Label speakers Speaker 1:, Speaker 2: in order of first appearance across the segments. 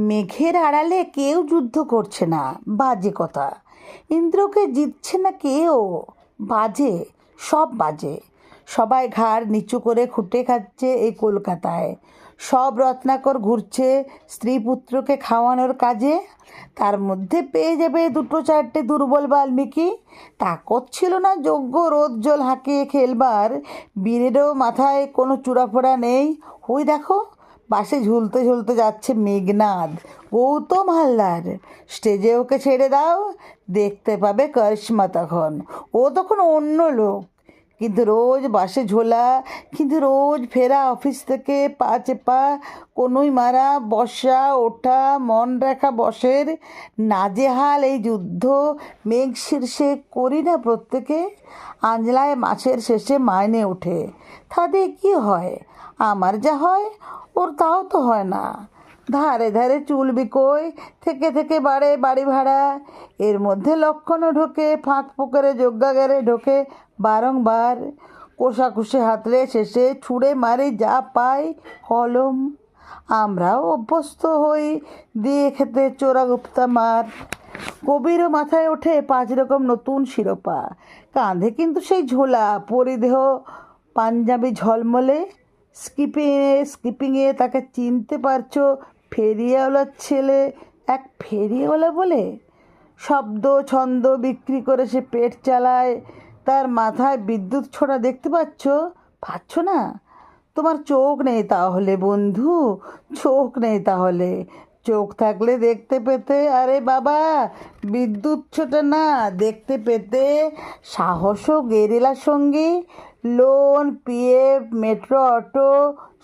Speaker 1: মেঘের আড়ালে কেউ যুদ্ধ করছে না, বাজে কথা। ইন্দ্রকে জিতছে না কেউ, বাজে, সব বাজে। সবাই ঘাড় নিচু করে খুঁটে খাচ্ছে এই কলকাতায়। সব রত্নাকর ঘুরছে স্ত্রী পুত্রকে খাওয়ানোর কাজে। তার মধ্যে পেয়ে যাবে দুটো চারটে দুর্বল বাল্মীকি। তাকত ছিল না যোগ্য রোদ জল হাঁকিয়ে খেলবার। বীরেরও মাথায় কোনো চূড়াফোড়া নেই। ওই দেখো, বাসে ঝুলতে ঝুলতে যাচ্ছে মেঘনাদ, গৌতম হালদার। স্টেজে ওকে ছেড়ে দাও, দেখতে পাবে করিশ্মা তখন। ও তখন অন্য লোক। কিন্তু রোজ বাসে ঝোলা, কিন্তু রোজ ফেরা অফিস থেকে পা চেপা, কনুই মারা, বসা ওঠা, মন রাখা বসের। নাজেহাল এই যুদ্ধ মেঘ শীর্ষে করি না প্রত্যেকে। আঞ্জলায় মাসের শেষে মাইনে ওঠে, তাতে কি হয়? আমার যা হয় ওর তাও তো হয় না। ধারে ধারে চুল বিকোয়, থেকে থেকে বাড়ে বাড়ি ভাড়া। এর মধ্যে লক্ষণও ঢোকে, ফাঁক পুকুরে যজ্ঞাগারে ঢোকে বারংবার। কোষাকুষি হাতলে শেষে ছুঁড়ে মারি যা পাই, কলম। আমরাও অভ্যস্ত হই দিয়ে খেতে চোরাগুপ্তা মার। কবিরও মাথায় ওঠে 5 রকম নতুন শিরোপা, কাঁধে কিন্তু সেই ঝোলা, পরিধেয় পাঞ্জাবি ঝলমলে। স্কিপিংয়ে তাকে চিনতে পারছো, ফেরিওয়ালার ছেলে। এক ফেরিওয়ালা বলে শব্দ ছন্দ বিক্রি করে সে পেট চালায়। তার মাথায় বিদ্যুৎ ছোড়া দেখতে পাচ্ছ না? তোমার চোখ নেই তাহলে বন্ধু, চোখ নেই তাহলে। চোখ থাকলে দেখতে পেতে। আরে বাবা, বিদ্যুৎ ছোটা না, দেখতে পেতে সাহসও গেরিলার সঙ্গী। Loan, PF, metro, auto,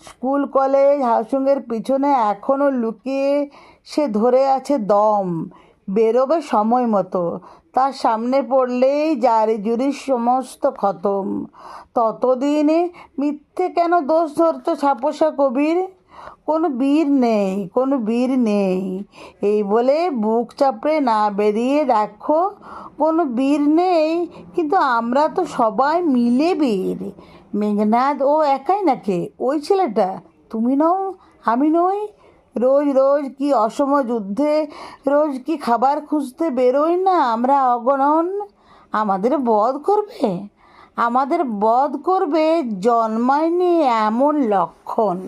Speaker 1: school college, হাউসিংয়ের পিছনে এখনও লুকিয়ে সে ধরে আছে দম। বেরোবে সময় মতো, তার সামনে পড়লেই জারি জুরির সমস্ত খতম। ততদিনে মিথ্যে কেন দোষ ধরতো ছাপোষা কবির? কোনো বীর নেই, কোনো বীর নেই এই বলে বুক চাপড়ে না বেরিয়ে দেখো, কোনো বীর নেই। কিন্তু আমরা তো সবাই মিলে বীর। মেঘনাদ ও একাই নাকি? ওই ছেলেটা তুমি নও, আমি নই। রোজ রোজ কি অসম যুদ্ধে, রোজ কি খাবার খুঁজতে বেরোই না আমরা অগণন? আমাদের বধ করবে জন্মায়নি এমন লক্ষণ।